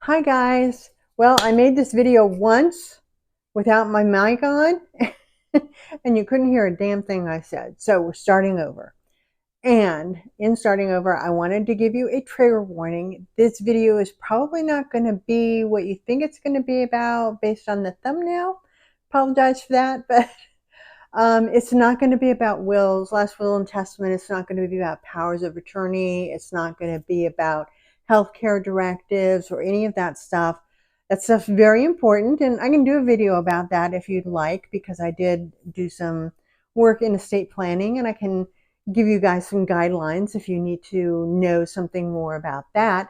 Hi guys. Well, I made this video once without my mic on and you couldn't hear a damn thing I said. So we're starting over. And in starting over, I wanted to give you a trigger warning. This video is probably not going to be what you think it's going to be about based on the thumbnail. Apologize for that, but it's not going to be about wills, last will and testament. It's not going to be about powers of attorney. It's not going to be about healthcare directives or any of that stuff. That stuff's very important, and I can do a video about that if you'd like, because I did do some work in estate planning, and I can give you guys some guidelines if you need to know something more about that.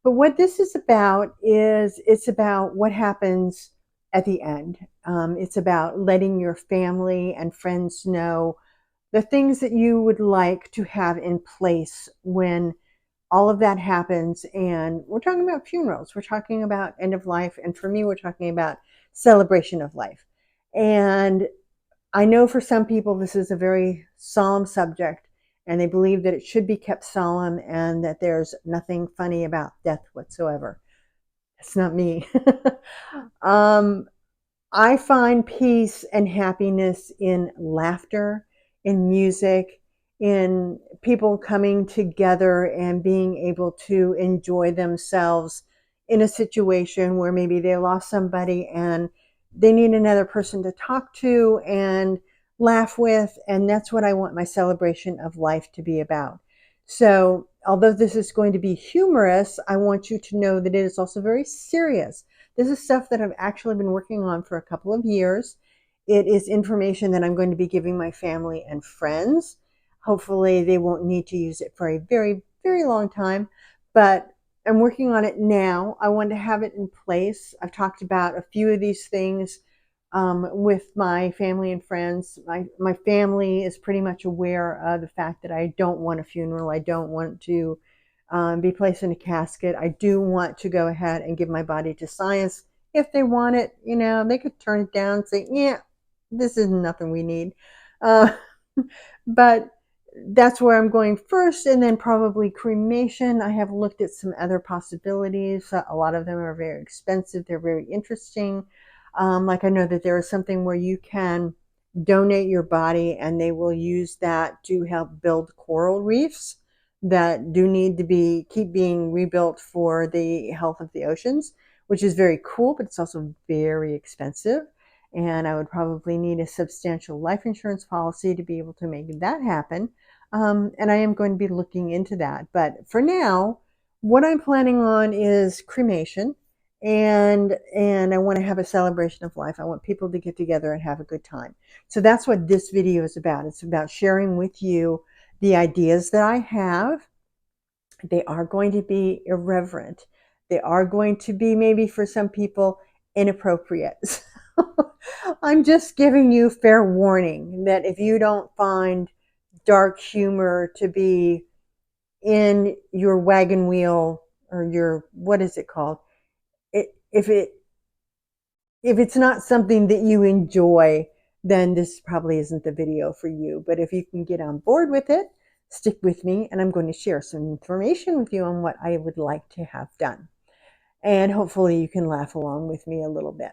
But what this is about is it's about what happens at the end. It's about letting your family and friends know the things that you would like to have in place when all of that happens. And we're talking about funerals, we're talking about end of life. And for me, we're talking about celebration of life. And I know for some people, this is a very solemn subject, and they believe that it should be kept solemn and that there's nothing funny about death whatsoever. That's not me. um, I find peace and happiness in laughter, in music, in people coming together and being able to enjoy themselves in a situation where maybe they lost somebody and they need another person to talk to and laugh with. And that's what I want my celebration of life to be about. So, although this is going to be humorous, I want you to know that it is also very serious. This is stuff that I've actually been working on for a couple of years. It is information that I'm going to be giving my family and friends. Hopefully, they won't need to use it for a very, very long time, but I'm working on it now. I want to have it in place. I've talked about a few of these things with my family and friends. My family is pretty much aware of the fact that I don't want a funeral. I don't want to be placed in a casket. I do want to go ahead and give my body to science if they want it. You know, they could turn it down and say, yeah, this is nothing we need. Uh, but that's where I'm going first, and then probably cremation. I have looked at some other possibilities. A lot of them are very expensive. They're very interesting. Like I know that there is something where you can donate your body and they will use that to help build coral reefs that do need to be keep being rebuilt for the health of the oceans, which is very cool, but it's also very expensive. And I would probably need a substantial life insurance policy to be able to make that happen. And I am going to be looking into that. But for now, what I'm planning on is cremation, and I want to have a celebration of life. I want people to get together and have a good time. So that's what this video is about. It's about sharing with you the ideas that I have. They are going to be irreverent. They are going to be, maybe for some people, inappropriate. I'm just giving you fair warning that if you don't find dark humor to be in your wagon wheel or your, what is it called? If it's not something that you enjoy, then this probably isn't the video for you. But if you can get on board with it, stick with me, and I'm going to share some information with you on what I would like to have done. And hopefully you can laugh along with me a little bit.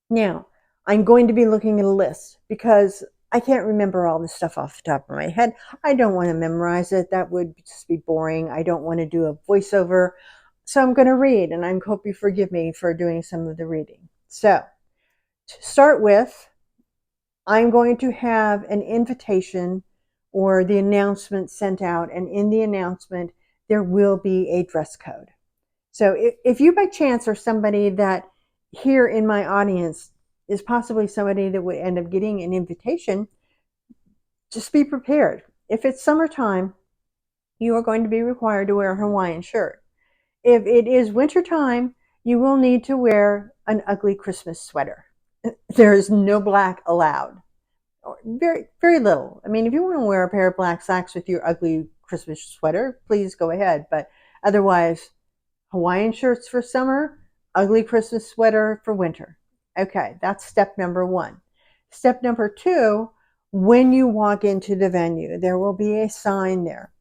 Now, I'm going to be looking at a list because I can't remember all this stuff off the top of my head. I don't want to memorize it. That would just be boring. I don't want to do a voiceover. So I'm going to read, and I hope you forgive me for doing some of the reading. So, to start with, I'm going to have an invitation or the announcement sent out, and in the announcement, there will be a dress code. So if you by chance are somebody that here in my audience is possibly somebody that would end up getting an invitation, just be prepared. If it's summertime, you are going to be required to wear a Hawaiian shirt. If it is wintertime, you will need to wear an ugly Christmas sweater. There is no black allowed. Or very, very little. I mean, if you want to wear a pair of black slacks with your ugly Christmas sweater, please go ahead. But otherwise, Hawaiian shirts for summer, ugly Christmas sweater for winter. Okay, that's step number one. Step number two, when you walk into the venue, there will be a sign there.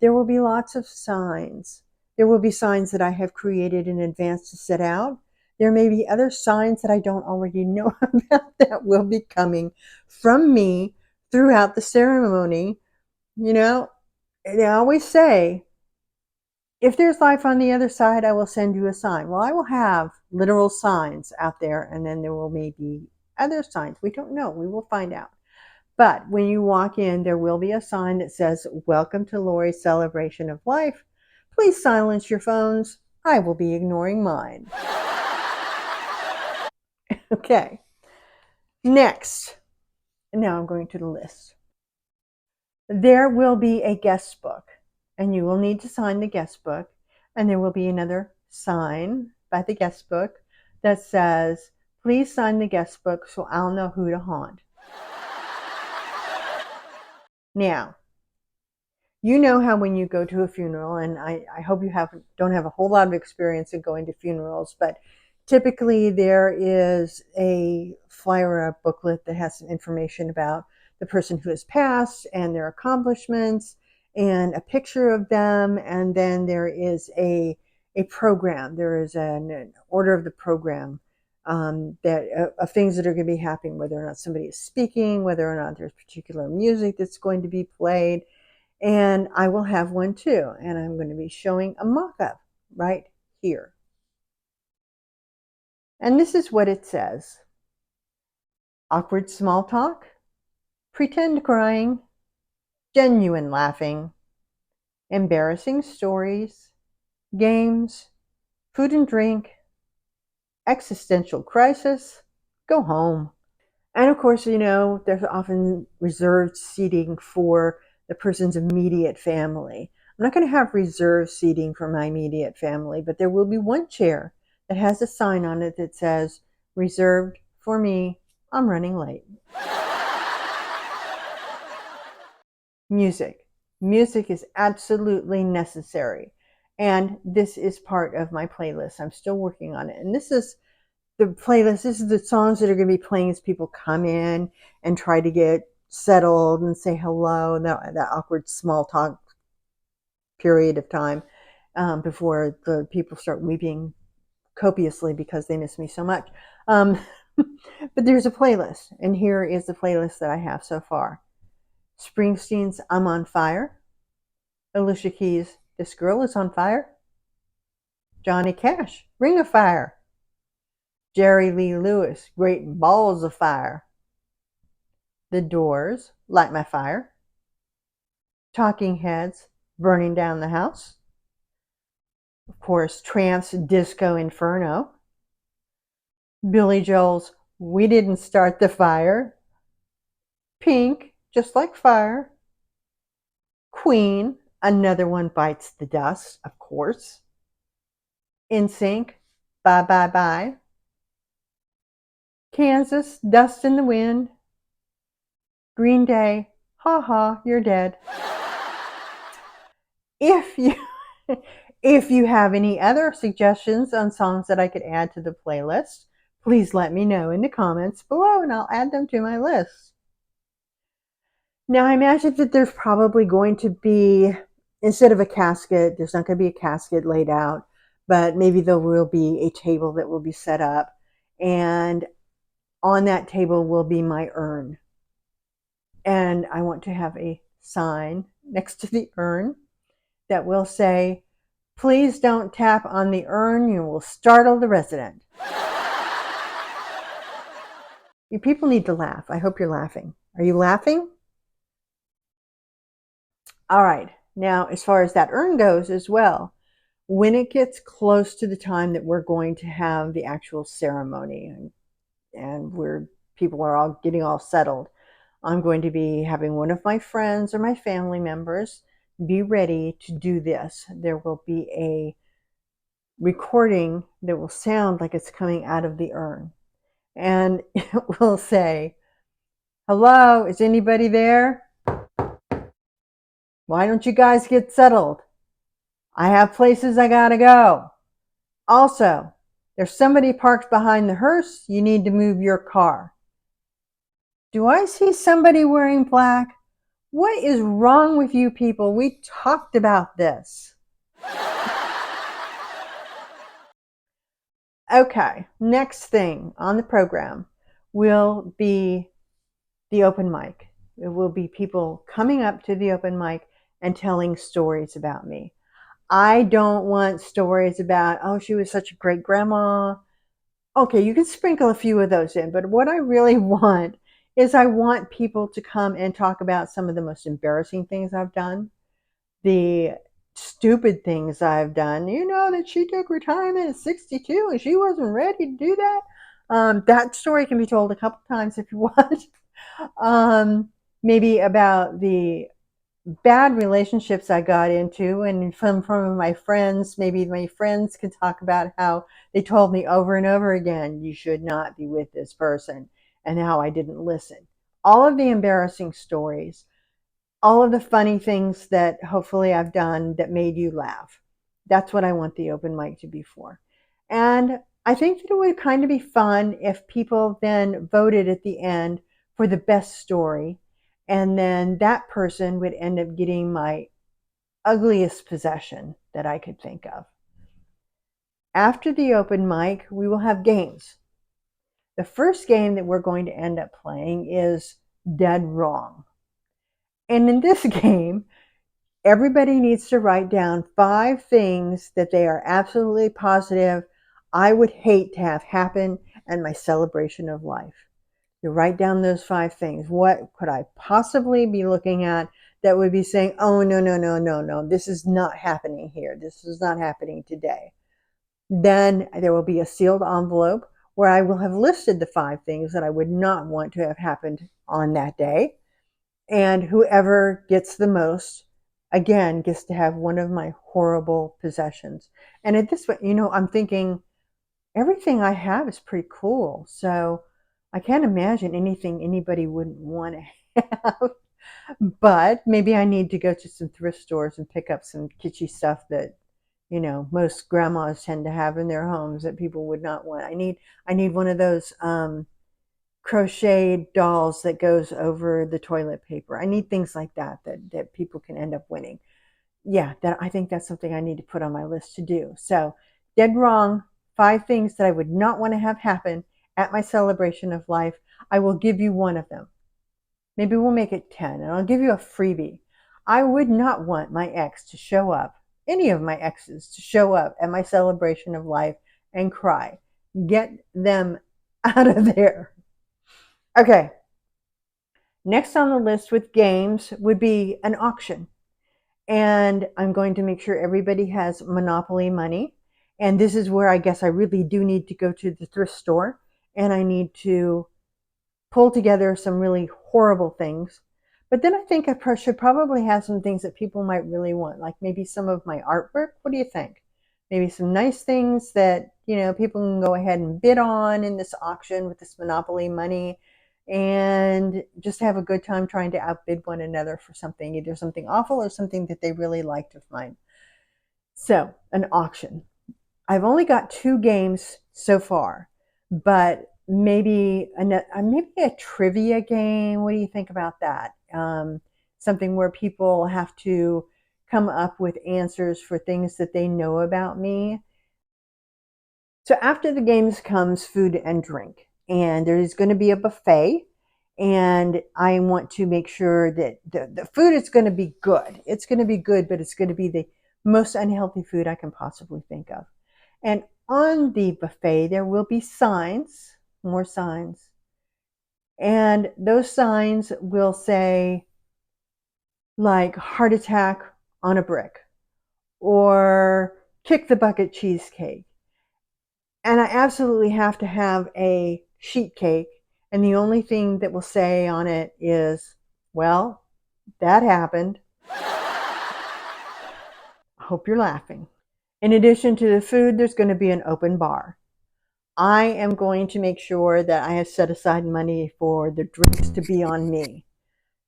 There will be lots of signs There will be signs that I have created in advance to set out. There may be other signs that I don't already know about that will be coming from me throughout the ceremony. You know, they always say, if there's life on the other side, I will send you a sign. Well, I will have literal signs out there, and then there will maybe other signs. We don't know. We will find out. But when you walk in, there will be a sign that says, "Welcome to Lori's celebration of life. Please silence your phones. I will be ignoring mine." Okay. Next. Now I'm going to the list. There will be a guest book, and you will need to sign the guest book. And there will be another sign by the guest book that says, "Please sign the guest book so I'll know who to haunt." Now, you know how when you go to a funeral, and I hope you don't have a whole lot of experience in going to funerals, but typically there is a flyer or a booklet that has some information about the person who has passed and their accomplishments and a picture of them, and then there is a program. There is an order of the program, of things that are going to be happening, whether or not somebody is speaking, whether or not there's particular music that's going to be played. And I will have one too. And I'm going to be showing a mock-up right here. And this is what it says. Awkward small talk, pretend crying, genuine laughing, embarrassing stories, games, food and drink, existential crisis, go home. And of course, there's often reserved seating for the person's immediate family. I'm not going to have reserved seating for my immediate family, but there will be one chair that has a sign on it that says, "Reserved for me. I'm running late." Music. Music is absolutely necessary. And this is part of my playlist. I'm still working on it. And this is the playlist. This is the songs that are going to be playing as people come in and try to get settled and say hello, and that awkward small talk period of time before the people start weeping copiously because they miss me so much. But there's a playlist, and here is the playlist that I have so far. Springsteen's "I'm on Fire." Alicia Keys' "This Girl is on Fire." Johnny Cash, "Ring of Fire." Jerry Lee Lewis, "Great Balls of Fire." The Doors, "Light My Fire." Talking Heads, "Burning Down the House." Of course, Trance, "Disco Inferno." Billy Joel's "We Didn't Start the Fire." Pink, "Just Like Fire." Queen, "Another One Bites the Dust," of course. NSYNC, "Bye Bye Bye." Kansas, "Dust in the Wind." Green Day, "Ha Ha, You're Dead." If you if you have any other suggestions on songs that I could add to the playlist, please let me know in the comments below and I'll add them to my list. Now, I imagine that there's probably going to be, instead of a casket, there's not going to be a casket laid out, but maybe there will be a table that will be set up, and on that table will be my urn. And I want to have a sign next to the urn that will say, "Please don't tap on the urn, you will startle the resident." You people need to laugh. I hope you're laughing. Are you laughing? All right. Now, as far as that urn goes as well, when it gets close to the time that we're going to have the actual ceremony and where people are all getting all settled, I'm going to be having one of my friends or my family members be ready to do this. There will be a recording that will sound like it's coming out of the urn. And it will say, "Hello, is anybody there? Why don't you guys get settled? I have places I gotta go. Also, there's somebody parked behind the hearse. You need to move your car. Do I see somebody wearing black? What is wrong with you people? We talked about this." Okay, next thing on the program will be the open mic. It will be people coming up to the open mic and telling stories about me. I don't want stories about, oh, she was such a great grandma. Okay, you can sprinkle a few of those in, but what I really want is I want people to come and talk about some of the most embarrassing things I've done, the stupid things I've done. You know that she took retirement at 62 and she wasn't ready to do that. That story can be told a couple times if you want. Maybe about the bad relationships I got into, and from my friends, maybe my friends could talk about how they told me over and over again, you should not be with this person, and how I didn't listen. All of the embarrassing stories, all of the funny things that hopefully I've done that made you laugh. That's what I want the open mic to be for. And I think that it would kind of be fun if people then voted at the end for the best story. And then that person would end up getting my ugliest possession that I could think of. After the open mic, we will have games. The first game that we're going to end up playing is Dead Wrong. And in this game, everybody needs to write down 5 things that they are absolutely positive I would hate to have happen at my celebration of life. You write down those 5 things. What could I possibly be looking at that would be saying, oh, no, no, no, no, no, this is not happening here. This is not happening today. Then there will be a sealed envelope where I will have listed the 5 things that I would not want to have happened on that day. And whoever gets the most, again, gets to have one of my horrible possessions. And at this point, I'm thinking everything I have is pretty cool. So I can't imagine anything anybody wouldn't want to have. But maybe I need to go to some thrift stores and pick up some kitschy stuff that, most grandmas tend to have in their homes that people would not want. I need one of those crocheted dolls that goes over the toilet paper. I need things like that people can end up winning. Yeah, that I think that's something I need to put on my list to do. So, dead wrong, 5 things that I would not want to have happen at my celebration of life. I will give you one of them. Maybe we'll make it 10, and I'll give you a freebie. I would not want my ex to show up, any of my exes to show up at my celebration of life and cry. Get them out of there. Okay, next on the list with games would be an auction. And I'm going to make sure everybody has Monopoly money. And this is where I guess I really do need to go to the thrift store, and I need to pull together some really horrible things. But then I think I should probably have some things that people might really want, like maybe some of my artwork. What do you think? Maybe some nice things that, people can go ahead and bid on in this auction with this Monopoly money, and just have a good time trying to outbid one another for something, either something awful or something that they really liked of mine. So, an auction. I've only got 2 games so far, but maybe a trivia game. What do you think about that? Something where people have to come up with answers for things that they know about me. So after the games comes food and drink, and there's going to be a buffet, and I want to make sure that the food is going to be good. It's going to be good, but it's going to be the most unhealthy food I can possibly think of. And on the buffet, there will be signs, more signs. And those signs will say, like, heart attack on a brick, or kick the bucket cheesecake. And I absolutely have to have a sheet cake. And the only thing that will say on it is, well, that happened. I hope you're laughing. In addition to the food, there's going to be an open bar. I am going to make sure that I have set aside money for the drinks to be on me.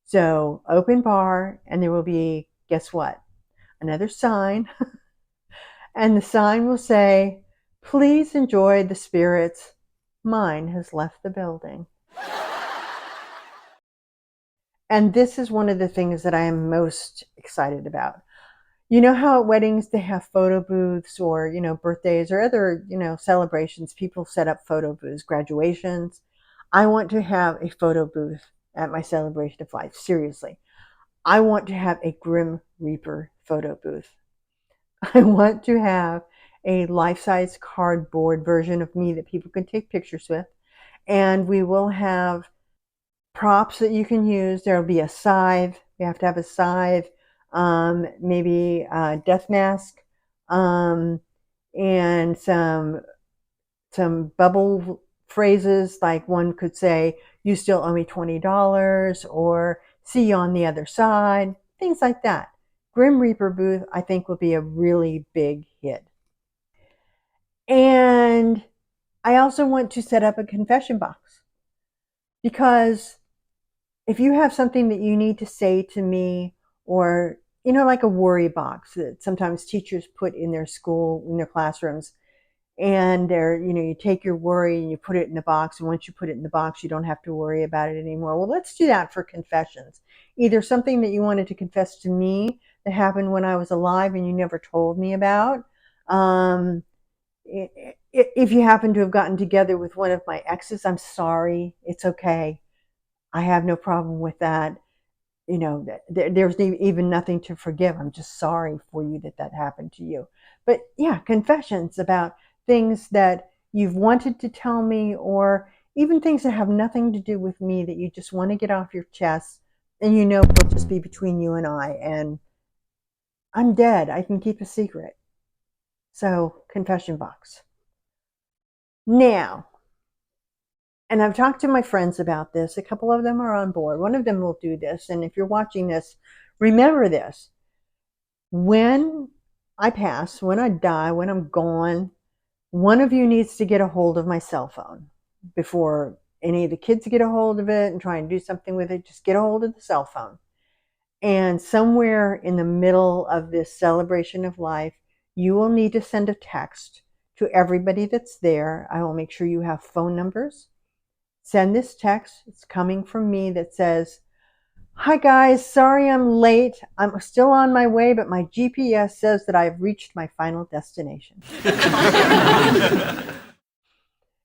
So, open bar, and there will be, guess what? Another sign. And the sign will say, please enjoy the spirits. Mine has left the building. And this is one of the things that I am most excited about. You know how at weddings they have photo booths, or, birthdays or other, celebrations, people set up photo booths, graduations. I want to have a photo booth at my celebration of life. Seriously. I want to have a Grim Reaper photo booth. I want to have a life-size cardboard version of me that people can take pictures with. And we will have props that you can use. There will be a scythe. We have to have a scythe, maybe a death mask, and some bubble phrases, like one could say, "You still owe me $20," or "See you on the other side," things like that. Grim Reaper booth, I think, will be a really big hit. And I also want to set up a confession box, because if you have something that you need to say to me, or, like a worry box that sometimes teachers put in their school, in their classrooms, and you take your worry and you put it in the box, and once you put it in the box, you don't have to worry about it anymore. Well, let's do that for confessions. Either something that you wanted to confess to me that happened when I was alive and you never told me about. Um, if you happen to have gotten together with one of my exes, I'm sorry. It's okay. I have no problem with that. There's even nothing to forgive. I'm just sorry for you that happened to you. But yeah, confessions about things that you've wanted to tell me, or even things that have nothing to do with me that you just want to get off your chest, and it'll just be between you and I, and I'm dead. I can keep a secret. So, confession box. Now, and I've talked to my friends about this. A couple of them are on board. One of them will do this. And if you're watching this, remember this. When I pass, when I die, when I'm gone, one of you needs to get a hold of my cell phone before any of the kids get a hold of it and try and do something with it. Just get a hold of the cell phone. And somewhere in the middle of this celebration of life, you will need to send a text to everybody that's there. I will make sure you have phone numbers. Send this text. It's coming from me, that says, "Hi guys, sorry I'm late. I'm still on my way, but my GPS says that I've reached my final destination."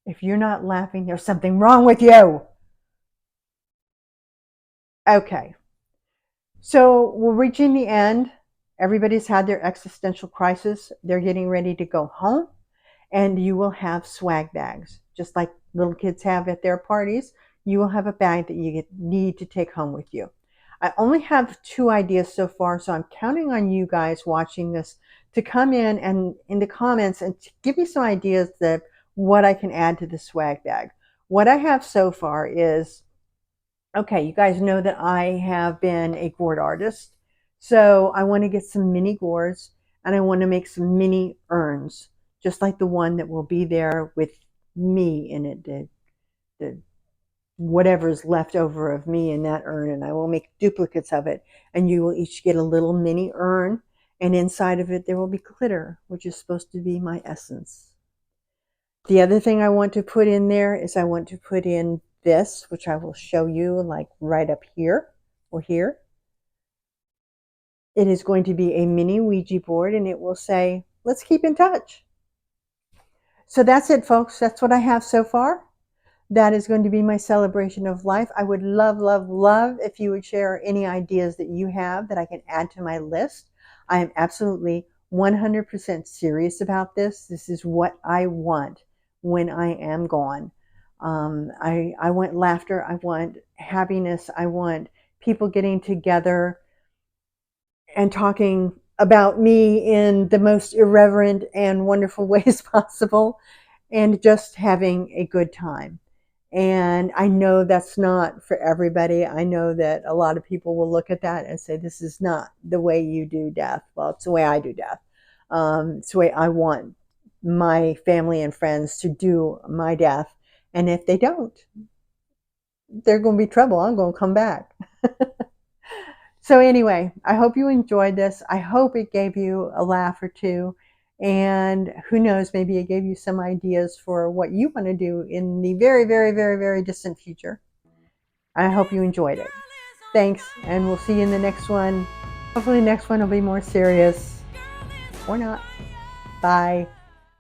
If you're not laughing, there's something wrong with you. Okay. So we're reaching the end. Everybody's had their existential crisis. They're getting ready to go home. And you will have swag bags, just like little kids have at their parties. You will have a bag that you need to take home with you. I only have 2 ideas so far, so I'm counting on you guys watching this to come in and in the comments and to give me some ideas that what I can add to the swag bag. What I have so far is, okay, you guys know that I have been a gourd artist. So I want to get some mini gourds, and I want to make some mini urns, just like the one that will be there with me in it, the whatever's left over of me in that urn, and I will make duplicates of it, and you will each get a little mini urn, and inside of it there will be glitter, which is supposed to be my essence. The other thing I want to put in there is I want to put in this, which I will show you, like right up here or here. It is going to be a mini Ouija board, and it will say, "Let's keep in touch." So that's it, folks. That's what I have so far. That is going to be my celebration of life. I would love, love, love if you would share any ideas that you have that I can add to my list. I am absolutely 100% serious about this. This is what I want when I am gone. I want laughter. I want happiness. I want people getting together and talking about me in the most irreverent and wonderful ways possible, and just having a good time. And I know that's not for everybody. I know that a lot of people will look at that and say, "This is not the way you do death." Well, it's the way I do death. It's the way I want my family and friends to do my death. And if they don't, they're going to be trouble. I'm going to come back. So anyway, I hope you enjoyed this. I hope it gave you a laugh or two. And who knows, maybe it gave you some ideas for what you want to do in the very, very, very, very distant future. I hope you enjoyed it. Thanks, and we'll see you in the next one. Hopefully the next one will be more serious. Or not. Bye.